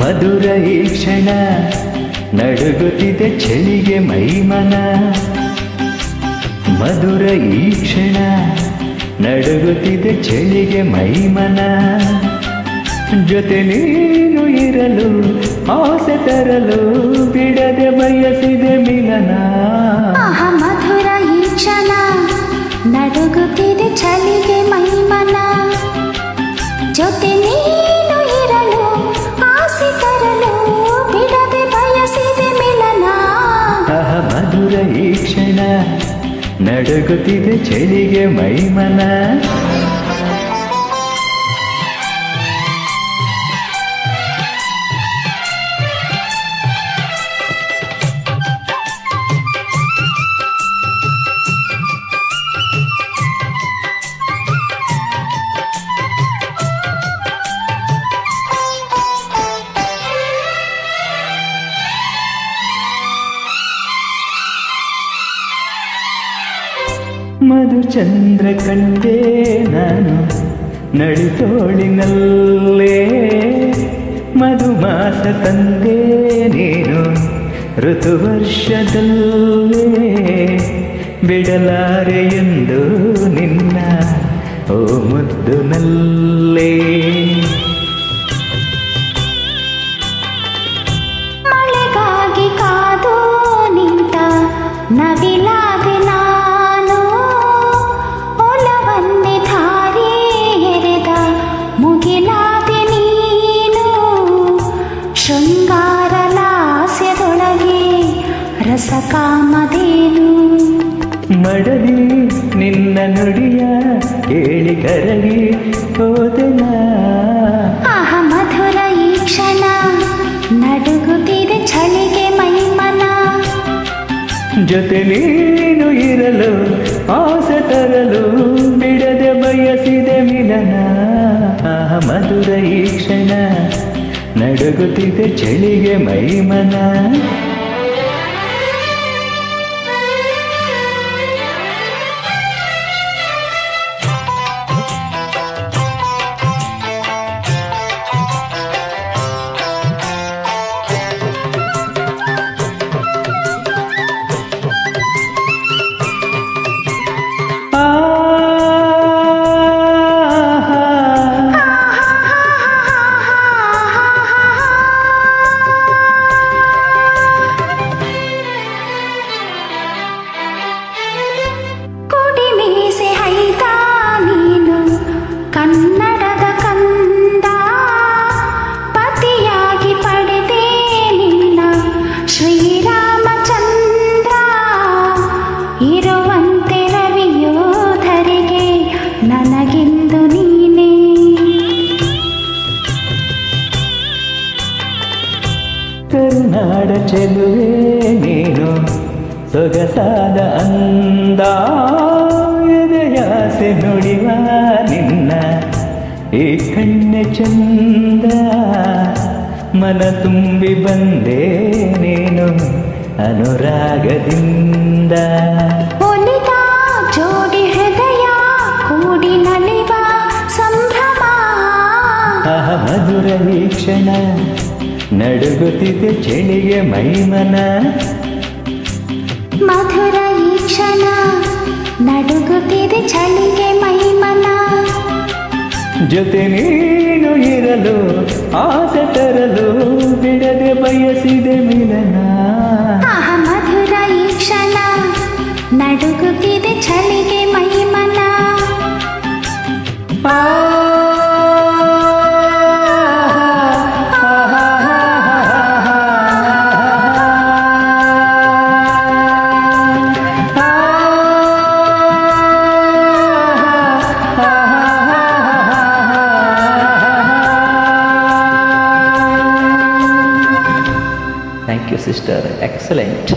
ಮಧುರ ಈ ಕ್ಷಣ ನಡುಗುತ್ತಿದೆ ಚಳಿಗೆ ಮೈಮನ. ಮಧುರ ಈ ಕ್ಷಣ ನಡುಗುತ್ತಿದೆ ಚಳಿಗೆ ಮೈಮನ. ಜೊತೆ ನೀನು ಇರಲು ಆಸೆ ತರಲು ಬಿಡದೆ ಬಯಸಿದೆ ಮಿಲನ. ಮಧುರ ಈ ಕ್ಷಣ ನಡುಗುತ್ತಿದೆ ಚಳಿಗೆ ಮೈಮನ. ಜೊತೆ ನೀನು ಇರಲು ಆಸೆ ತರಲು ಬಿಡದೆ ಬಯಸಿದೆ ಮಿಲನ. ಮಧುರ ಈ ಕ್ಷಣ ನಡುಗುತ್ತಿದೆ ಚಳಿಗೆ ಮೈಮನ. ಮಧುಚಂದ್ರ ಕಂಡೆ ನಾನು ನಡುತೋಳಿನಲ್ಲೇ. ಮಧುಮಾಸ ತಂದೆ ನೀನು ಋತುವರ್ಷದಲ್ಲೇ. ಬಿಡಲಾರೆ ಎಂದು ನಿನ್ನ ಓ ಮುದ್ದುನಲ್ಲೇ. ಮಳೆಗಾಗಿ ಕಾದು ನಿಂತ ನವಿಲಾದೆ ನಾನು. ಒಲವನ್ನೇ ಧಾರೆ ಎರೆದ ಮುಗಿಲಾದೆ ನೀನು. ಶೃಂಗಾರ ಲಾಸ್ಯದೊಳಗೆ ರಸಕಾಮದೇನು. ಮಡದಿ ನಿನ್ನ ನುಡಿಯ ಕೇಳಿ ಕರಗಿ ಹೋದನ. ಮಧುರ ಈ ಕ್ಷಣ ನಡುಗುತ್ತಿದೆ ಚಳಿಗೆ ಮೈಮನ. ಜೊತೆ ನೀನು ಇರಲು ಆಸೆ ತರಲು ಬಿಡದೆ ಬಯಸಿದೆ ಮಿಲನ. ಮಧುರ ಈ ಕ್ಷಣ ನಡುಗುತ್ತಿದೆ ಚಳಿಗೆ ಮೈಮನ. ಕನ್ನಡದ ಕಂದ ಪತಿಯಾಗಿ ಪಡೆದೆ ನಿನ್ನ ಶ್ರೀರಾಮಚಂದ್ರ. ಇರುವಂತೆ ರವಿಯೋಧರಿಗೆ ನನಗೆಂದು ನೀನೇ. ಕರುನಾಡ ಚೆಲುವೆ ನೀನು ಸೊಗಸಾದ ಅಂದ. ಎದೆಯಾಸೆ ನುಡಿವ ನಿನ್ನ ಈ ಕಣ್ಣೆ ಚಂದ. ಮನ ತುಂಬಿ ಬಂದೆ ನೀನು ಅನುರಾಗದಿಂದ. ಒಲಿದ ಜೋಡಿ ಹೃದಯ ಕೂಡಿ ನಲಿವ ಸಂಭ್ರಮ. ಮಧುರ ಈ ಕ್ಷಣ ನಡುಗುತ್ತಿದೆ ಚಳಿಗೆ ಮೈಮನ. ಮಧುರ ಈ ಕ್ಷಣ ನಡುಗುತ್ತಿದೆ ಚಳಿಗೆ ಮೈಮನ. ಜೊತೆ ನೀನು ಇರಲು ಆಸೆ ತರಲು ಬಿಡದೆ ಬಯಸಿದೆ ಮಿಲನ. ಮಧುರ ಈ ಕ್ಷಣ ನಡುಗುತ್ತಿದೆ ಚಳಿಗೆ ಮೈಮನ. Thank you, sister. Excellent.